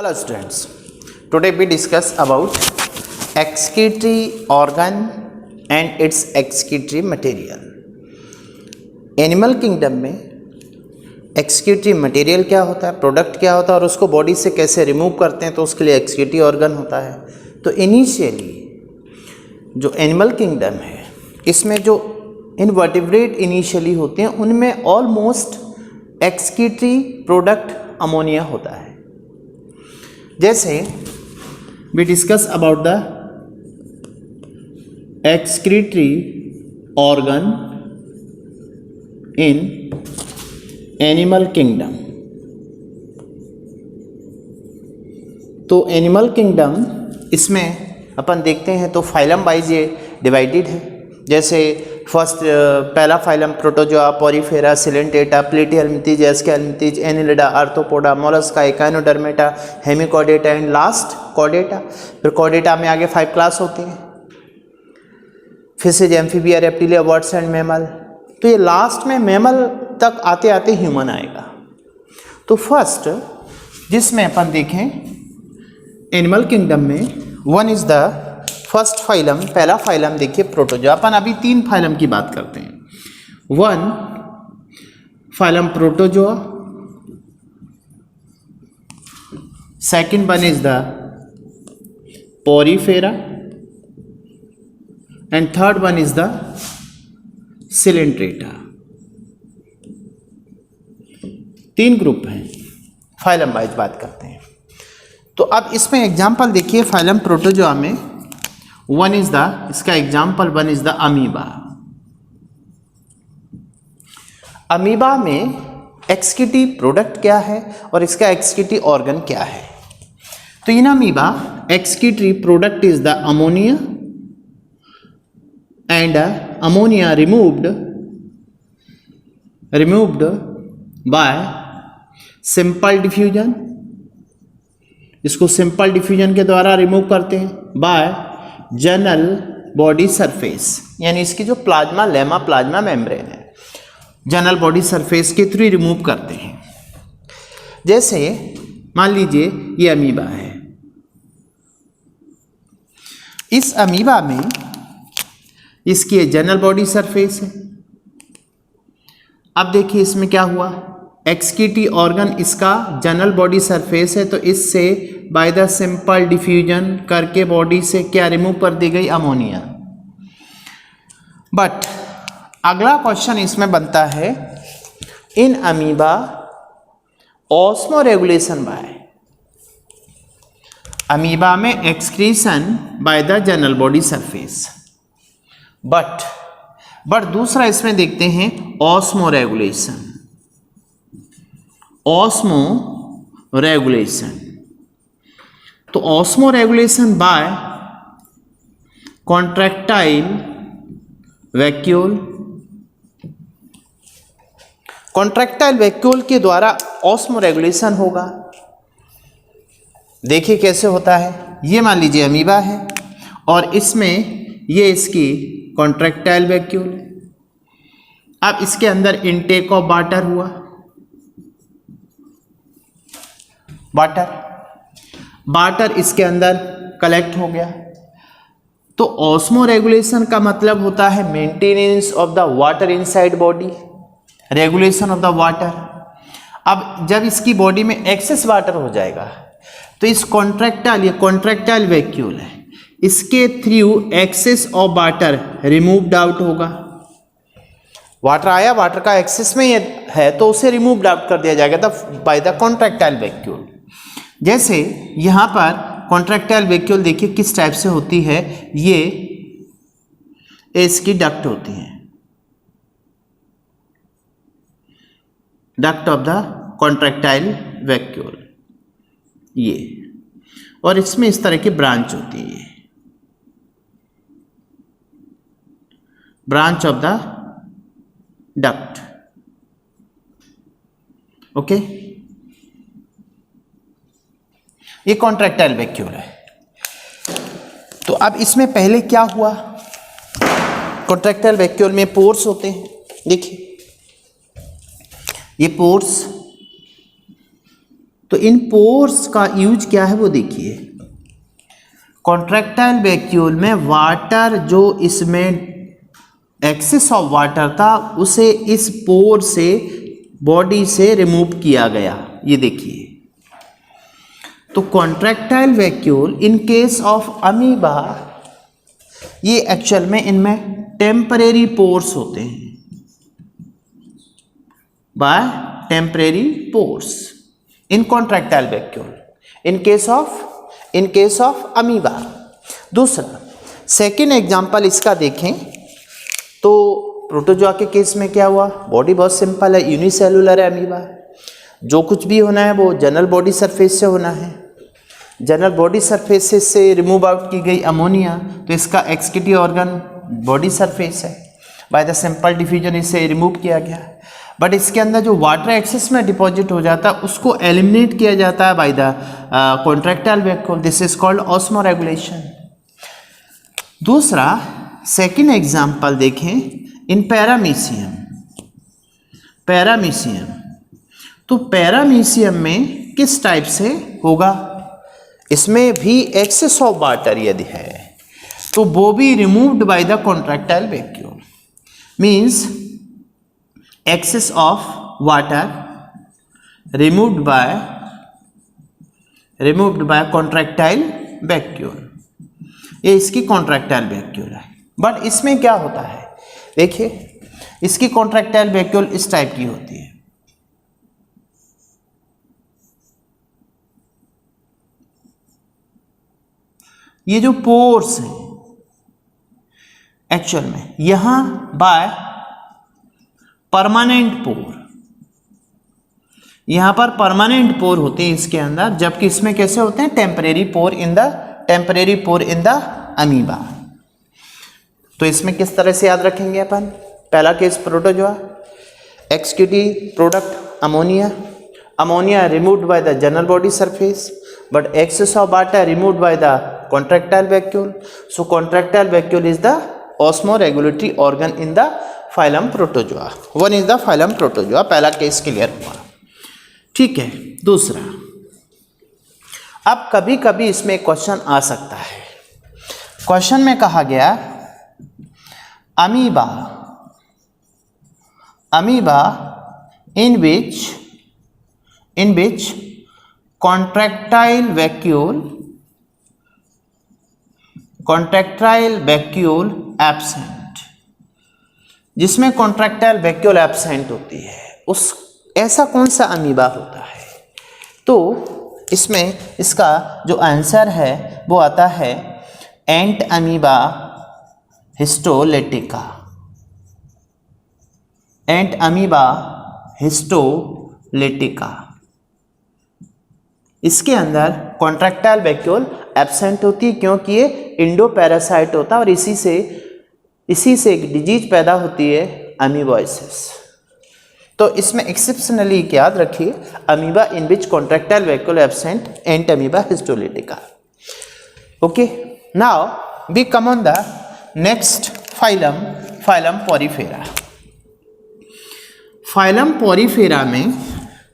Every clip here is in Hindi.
Hello students, today we discuss about excretory organ and its excretory material. Animal kingdom में एक्सक्रीटरी मटेरियल क्या होता है, प्रोडक्ट क्या होता है और उसको बॉडी से कैसे रिमूव करते हैं, तो उसके लिए एक्सक्रीटरी ऑर्गन होता है. तो इनिशियली जो एनिमल किंगडम है इसमें जो इनवर्टिब्रेट इनिशियली होते हैं उनमें ऑलमोस्ट एक्सक्रीटरी प्रोडक्ट अमोनिया होता है. जैसे we discuss about the excretory organ in animal kingdom. तो एनिमल किंगडम इसमें अपन देखते हैं तो फाइलम वाइज ये डिवाइडेड है. जैसे फर्स्ट पहला phylum protozoa, porifera, coelenterata, platyhelminthes, aschelminthes, annelida, arthropoda, mollusca, echinodermata, hemichordata and last chordata. फिर कॉर्डेटा में आगे 5 क्लास होते हैं. Fishes, amphibia, reptilia, birds and mammal. तो ये लास्ट में मैमल तक आते आते ह्यूमन आएगा. तो फर्स्ट जिसमें अपन देखें एनिमल किंगडम में one is the first phylum, पहला फाइलम देखिए प्रोटोजोआ. अपन अभी 3 फाइलम की बात करते हैं. One phylum protozoa, second one is the Porifera and third one is the Coelenterata. 3 group हैं, फाइलम वाइज बात करते हैं. तो अब इसमें एग्जाम्पल देखिए फाइलम प्रोटोजोआ में वन इज द, इसका example one is the amoeba. Amoeba में एक्सक्रीटरी प्रोडक्ट क्या है और इसका एक्सक्रीटरी ऑर्गन क्या है. तो in amoeba excretory product is the ammonia and ammonia removed by simple diffusion. इसको सिंपल डिफ्यूजन के द्वारा रिमूव करते हैं बाय जनरल बॉडी सरफेस, यानी इसकी जो प्लाज्मा लेमा प्लाज्मा मेम्ब्रेन है जनरल बॉडी सरफेस के थ्रू रिमूव करते हैं. जैसे मान लीजिए ये अमीबा है. इस अमीबा में इसकी जनरल बॉडी सरफेस है. अब देखिए इसमें क्या हुआ, एक्सक्रीटरी ऑर्गन इसका जनरल बॉडी सरफेस है तो इससे बाय द सिंपल डिफ्यूजन करके बॉडी से क्या रिमूव कर दी गई, अमोनिया. बट अगला क्वेश्चन इसमें बनता है in amoeba osmoregulation by, amoeba में excretion by the general body surface. But दूसरा इसमें देखते हैं ऑस्मो रेगुलेशन. ऑस्मो रेगुलेशन तो osmoregulation by contractile vacuole. Contractile vacuole के द्वारा ऑस्मो रेगुलेशन होगा. देखिए कैसे होता है. ये मान लीजिए अमीबा है और इसमें ये इसकी कॉन्ट्रैक्टाइल वैक्यूल है. अब इसके अंदर इनटेक ऑफ वाटर हुआ, वाटर इसके अंदर कलेक्ट हो गया. तो ऑस्मो रेगुलेशन का मतलब होता है maintenance of the water inside body, regulation of the water. अब जब इसकी बॉडी में एक्सेस वाटर हो जाएगा तो इस कॉन्ट्रैक्टाइल, ये कॉन्ट्रैक्टाइल वैक्यूल है, इसके through excess of water removed out होगा. वाटर आया, वाटर का एक्सेस में है तो उसे रिमूव्ड आउट कर दिया जाएगा बाय द कॉन्ट्रैक्टाइल वैक्यूल. जैसे यहाँ पर कॉन्ट्रैक्टाइल वैक्यूल देखिए किस टाइप से होती है. ये इसकी डक्ट होती है, duct of the contractile vacuole ये, और इसमें इस तरह की ब्रांच होती है, branch of the duct. Okay, ये कॉन्ट्रैक्टाइल वैक्यूल है. तो अब इसमें पहले क्या हुआ, कॉन्ट्रैक्टाइल वैक्यूल में पोर्स होते हैं. देखिए ये पोर्स, तो इन पोर्स का यूज क्या है वो देखिए। कॉन्ट्रैक्टाइल वैक्यूल में वाटर जो इसमें एक्सेस ऑफ वाटर था उसे इस पोर से बॉडी से रिमूव किया गया, ये देखिए। तो contractile vacuole in case of amoeba, ये एक्चुअल में इनमें टेम्परेरी पोर्स होते हैं, by temporary pores in contractile vacuole in case of amoeba. दूसरा सेकेंड एग्जांपल इसका देखें तो प्रोटोजोआ के केस में क्या हुआ, बॉडी बहुत सिंपल है, यूनिसेलुलर है अमीबा, जो कुछ भी होना है वो जनरल बॉडी सरफेस से होना है। जनरल बॉडी सरफेस से रिमूव आउट की गई अमोनिया, तो इसका एक्सक्रीटरी ऑर्गन बॉडी सरफेस है, बाय द सिंपल डिफ्यूजन इसे रिमूव किया गया। बट इसके अंदर जो वाटर एक्सेस में डिपॉजिट हो जाता है उसको एलिमिनेट किया जाता है bye the contractile vacuole, this is called osmoregulation. दूसरा सेकेंड एग्जाम्पल देखें इन पैरामीशियम। तो पैरामीशियम में किस टाइप से होगा, इसमें भी एक्सेस ऑफ वाटर यदि है तो वो भी removed by the contractile vacuole, means excess of water removed by contractile vacuole, ये इसकी कॉन्ट्रैक्टाइल वैक्यूल है। बट इसमें क्या होता है, देखिए इसकी कॉन्ट्रैक्टाइल वैक्यूल इस टाइप की होती है, ये जो पोर्स हैं एक्चुअल में यहां बाय परमानेंट पोर, यहां पर परमानेंट पोर होते हैं इसके अंदर, जबकि इसमें कैसे होते हैं temporary pore in the amoeba. तो इसमें किस तरह से याद रखेंगे अपन, पहला case protozoa, excretory product ammonia removed by the general body surface but excess of water removed by the contractile vacuole. So contractile vacuole is the osmoregulatory organ in the phylum Protozoa. One is the phylum Protozoa. पहला केस क्लियर हुआ, ठीक है। दूसरा, अब कभी कभी इसमें क्वेश्चन आ सकता है, क्वेश्चन में कहा गया amoeba in which contractile vacuole absent, जिसमें कॉन्ट्रैक्टाइल वैक्यूल एब्सेंट होती है, उस ऐसा कौन सा अमीबा होता है। तो इसमें इसका जो आंसर है वो आता है एंट अमीबा हिस्टोलेटिका। इसके अंदर कॉन्ट्रैक्टाइल वैक्यूल एब्सेंट होती है क्योंकि ये इंडो पैरासाइट होता है और इसी से एक डिजीज पैदा होती है अमीबोइसिस। तो इसमें एक्सेप्शनली याद रखिए amoeba in which contractile vacuole absent and amoeba histolytica. Okay, now we come on the next phylum porifera. Phylum porifera में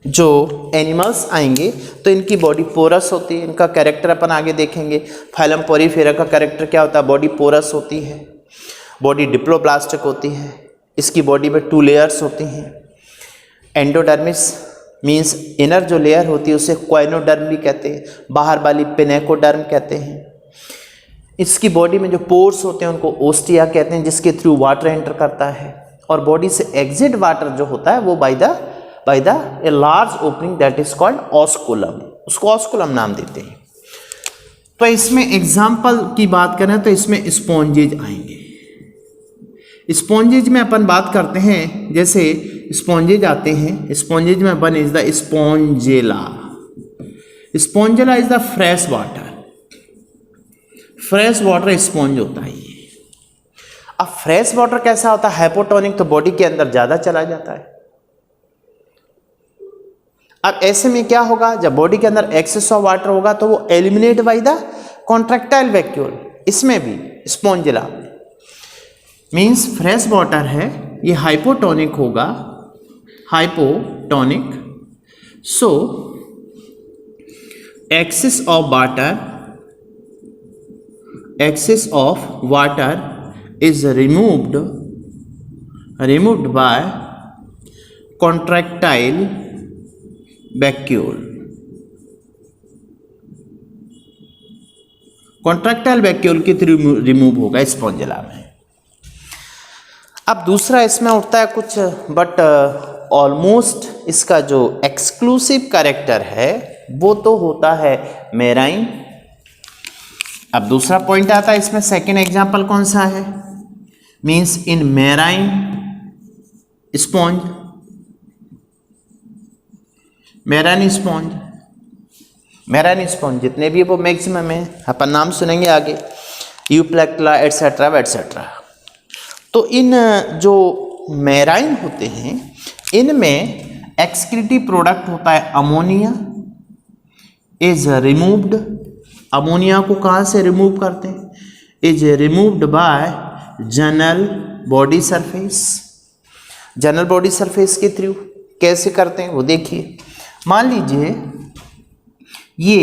जो एनिमल्स आएंगे तो इनकी बॉडी पोरस होती है, इनका कैरेक्टर अपन आगे देखेंगे। फाइलम पॉरीफेरा का कैरेक्टर क्या होता है, बॉडी पोरस होती है, बॉडी डिप्लोप्लास्टिक होती है, इसकी बॉडी में 2 लेयर्स होती हैं। एंडोडर्मिस मींस इनर जो लेयर होती है उसे क्वाइनोडर्म भी कहते हैं, बाहर वाली पिनेकोडर्म कहते हैं। इसकी बॉडी में जो पोर्स होते हैं उनको ओस्टिया कहते हैं, जिसके थ्रू वाटर एंटर करता है, और बॉडी से एग्जिट वाटर जो होता है वो by the a large opening that is called osculum, उसको ऑस्कुलम नाम देते हैं। तो इसमें एग्जाम्पल की बात करें तो इसमें स्पॉन्जेज आएंगे। स्पॉन्जेज में अपन बात करते हैं, जैसे स्पॉन्जेज आते हैं, स्पॉन्जेज में one is the Spongilla. Spongilla is the fresh water sponge होता है ये। अब फ्रेश वाटर कैसा होता है, हाइपोटोनिक, तो बॉडी के अंदर ज्यादा चला जाता है। अब ऐसे में क्या होगा, जब बॉडी के अंदर एक्सेस ऑफ वाटर होगा तो वो eliminate bye the contractile vacuole. इसमें भी स्पॉन्जिला मींस फ्रेश वाटर है, ये हाइपोटोनिक होगा, hypotonic. So excess of water is removed by contractile vacuole. Contractile vacuole के थ्रू रिमूव होगा स्पॉन्जिला में। अब दूसरा इसमें उठता है कुछ, बट ऑलमोस्ट इसका जो एक्सक्लूसिव कैरेक्टर है वो तो होता है मेराइन। अब दूसरा पॉइंट आता है इसमें, सेकेंड एग्जांपल कौन सा है, मींस इन मेराइन स्पॉन्ज, मेराइन स्पॉन्ज जितने भी वो मैक्सिमम है, अपन नाम सुनेंगे आगे, यूप्लेक्टला एटसेट्रा एटसेट्रा। तो इन जो मेराइन होते हैं इनमें एक्सक्रीटिव प्रोडक्ट होता है अमोनिया, इज रिमूव्ड। अमोनिया को कहाँ से रिमूव करते हैं, is removed by general body surface. General body surface के थ्रू कैसे करते हैं वो देखिए। मान लीजिए ये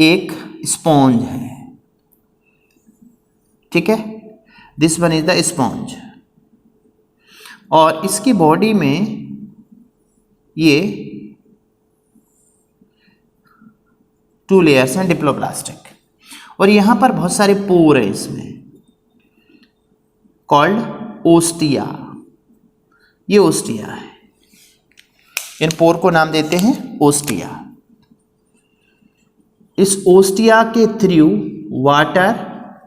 एक स्पॉन्ज है, ठीक है, this one is the sponge, और इसकी बॉडी में ये 2 लेयर्स हैं डिप्लोप्लास्टिक, और यहां पर बहुत सारे पोर हैं इसमें, कॉल्ड ओस्टिया। ये ओस्टिया है, इन पोर को नाम देते हैं ओस्टिया। इस ओस्टिया के थ्रू वाटर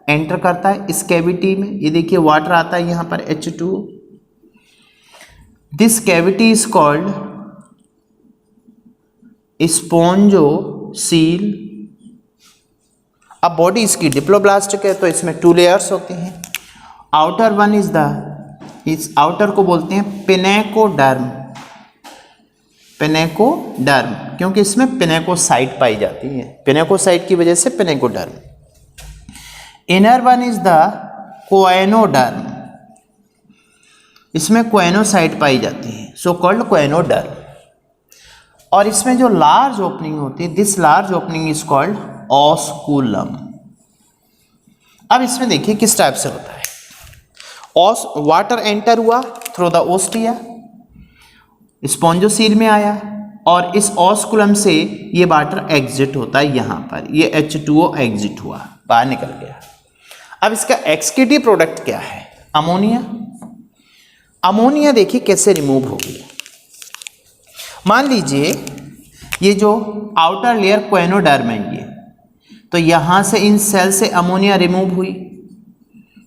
एंटर करता है इस कैविटी में। ये देखिए वाटर आता है यहां पर H2O। This cavity is called spongocoel. अब बॉडी इसकी डिप्लोब्लास्टिक है तो इसमें 2 लेयर्स होती हैं। आउटर वन इस आउटर को बोलते हैं पिनेकोडर्म। पिनेकोडर्म क्योंकि इसमें पिनेकोसाइट पाई जाती है, पिनेकोसाइट की वजह से pinacoderm. Inner one is the choanoderm, इसमें कोएनोसाइट पाई जाती है, सो कॉल्ड कोएनोडर्म। और इसमें जो लार्ज ओपनिंग होती है, this large opening is called osculum. अब इसमें देखिए किस टाइप से होता है। वाटर एंटर हुआ थ्रू द ओस्टिया, स्पॉन्जोसील में आया, और इस ऑस्कुलम से ये वाटर एग्जिट होता है यहाँ पर, ये H2O एग्जिट हुआ, बाहर निकल गया। अब इसका एक्सक्रीटिव प्रोडक्ट क्या है, अमोनिया। अमोनिया देखिए कैसे रिमूव होगी। मान लीजिए ये जो आउटर लेयर कोएनोडर्म है ये, तो यहाँ से इन सेल से अमोनिया रिमूव हुई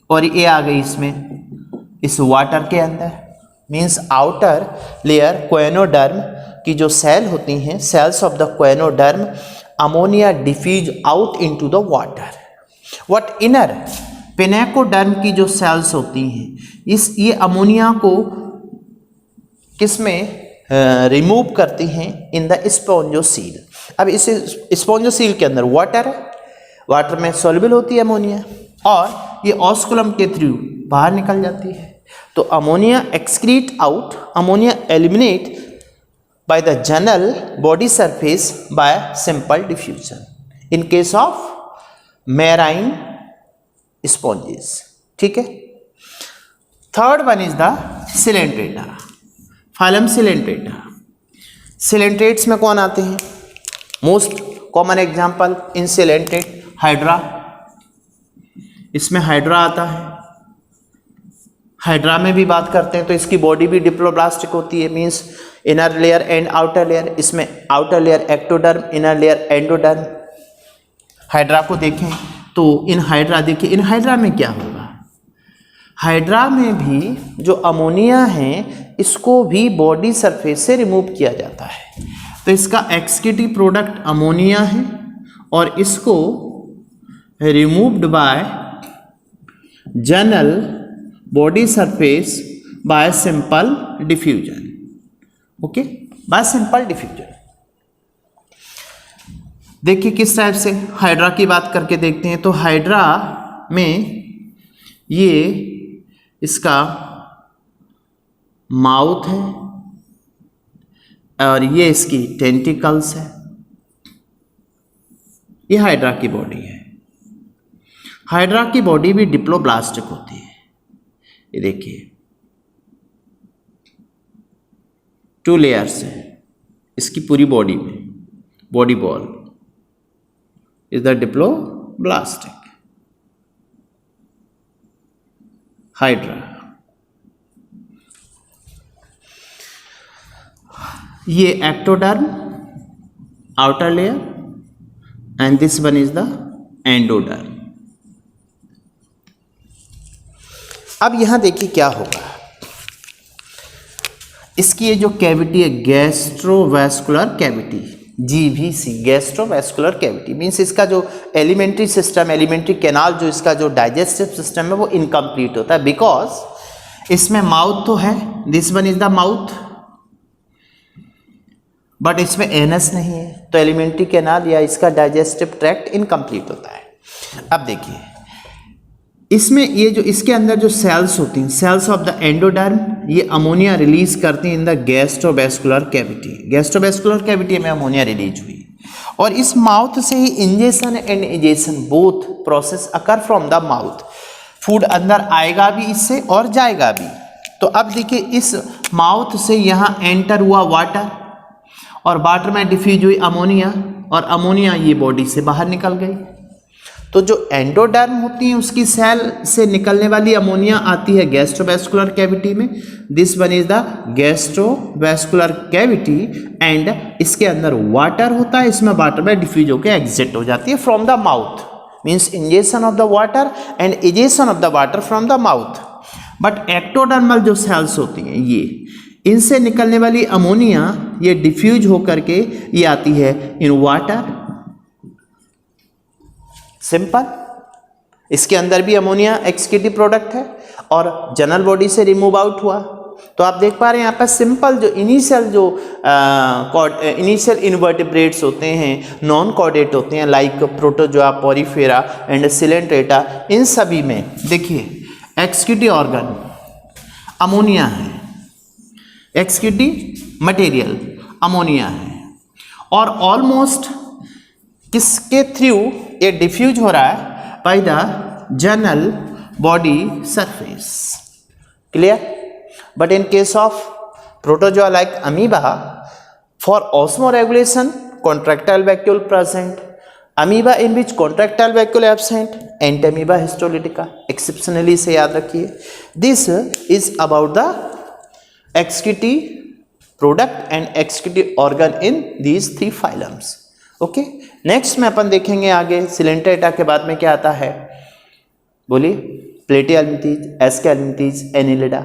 और ये आ गई इसमें इस वाटर के अंदर। मीन्स आउटर लेयर कोएनोडर्म की जो सेल होती हैं, cells of the choanoderm, ammonia diffuse out into the water. What inner pinacoderm की जो सेल्स होती हैं ये अमोनिया को किसमें रिमूव करती हैं, इन द स्पॉन्जोसील। अब इस स्पॉन्जोसील के अंदर वाटर है, वाटर में सॉल्युबल होती है अमोनिया, और ये ऑस्कुलम के थ्रू बाहर निकल जाती है। तो ammonia excrete out, ammonia eliminate by the general body surface by simple diffusion in case of marine sponges, ठीक है। Third one is the Coelenterata, phylum Coelenterata. Coelenterates में कौन आते हैं, most common example in coelenterate hydra, इसमें हाइड्रा आता है। हाइड्रा में भी बात करते हैं तो इसकी बॉडी भी डिप्लोब्लास्टिक होती है, means inner layer and outer layer. इसमें outer layer ectoderm, inner layer endoderm. Hydra को देखें तो इन हाइड्रा, देखिए इन हाइड्रा में क्या होगा, हाइड्रा में भी जो अमोनिया है इसको भी बॉडी सरफेस से रिमूव किया जाता है। तो इसका एक्सक्रीटिव प्रोडक्ट अमोनिया है और इसको removed by general body surface by simple diffusion. Okay, bye simple diffusion. देखिए किस टाइप से हाइड्रा की बात करके देखते हैं। तो हाइड्रा में ये इसका माउथ है और ये इसकी टेंटिकल्स है, ये हाइड्रा की बॉडी है। हाइड्रा की बॉडी भी डिप्लोब्लास्टिक होती है। ये देखिए 2 लेयर्स है इसकी पूरी बॉडी में। Body wall is the diploblastic hydra. ये ectoderm outer layer and this one is the endoderm. अब यहां देखिए क्या होगा, इसकी ये जो कैविटी है gastrovascular cavity, GVC gastrovascular cavity means इसका जो एलिमेंट्री सिस्टम, एलिमेंट्री कैनाल, जो इसका जो डाइजेस्टिव सिस्टम है वो इनकम्प्लीट होता है बिकॉज इसमें माउथ तो है, this one is the mouth, but इसमें एनस नहीं है, तो एलिमेंट्री कैनाल या इसका डाइजेस्टिव ट्रैक्ट इनकम्प्लीट होता है। अब देखिए इसमें ये जो इसके अंदर जो सेल्स होती हैं, सेल्स ऑफ द एंडोडर्म, ये अमोनिया रिलीज करती हैं in the gastrovascular cavity. Gastrovascular cavity में अमोनिया रिलीज हुई और इस माउथ से ही ingestion and egestion both process occur from the mouth. Food अंदर आएगा भी इससे और जाएगा भी। तो अब देखिए इस माउथ से यहाँ एंटर हुआ वाटर और वाटर में डिफ्यूज हुई अमोनिया और अमोनिया ये बॉडी से बाहर निकल गई। तो जो एंडोडर्म होती है उसकी सेल से निकलने वाली अमोनिया आती है गैस्ट्रोवैस्कुलर कैविटी में। This one is the gastrovascular cavity and इसके अंदर वाटर होता है, इसमें वाटर में डिफ्यूज होकर एग्जिट हो जाती है from the mouth, means ingestion of the water and egestion of the water from the mouth. But ectodermal जो सेल्स होती हैं ये, इनसे निकलने वाली अमोनिया ये डिफ्यूज होकर के ये आती है इन वाटर। सिंपल, इसके अंदर भी अमोनिया एक्सक्रीटिव प्रोडक्ट है और जनरल बॉडी से रिमूव आउट हुआ। तो आप देख पा रहे हैं यहाँ पर सिंपल जो इनिशियल इनवर्टिब्रेट्स होते हैं, नॉन कॉर्डेट होते हैं like protozoa, porifera and coelenterata, in सभी में देखिए एक्सक्रीटिव ऑर्गन अमोनिया है, एक्सक्रीटिव मटेरियल अमोनिया है और ऑलमोस्ट किसके थ्रू ये डिफ्यूज हो रहा है, bye the general body surface. Clear? But in case of protozoa like amoeba, for osmoregulation contractile vacuole present, amoeba in which contractile vacuole absent, Entamoeba histolytica exceptionally से याद रखिए। This is about the excretive product and excretive organ in these 3 phylums. Okay, next में अपन देखेंगे आगे सिलेंट्रेटा के बाद में क्या आता है, बोलिए, प्लेटियलमिथीज, एस्केलमिथीज, एनिलिडा।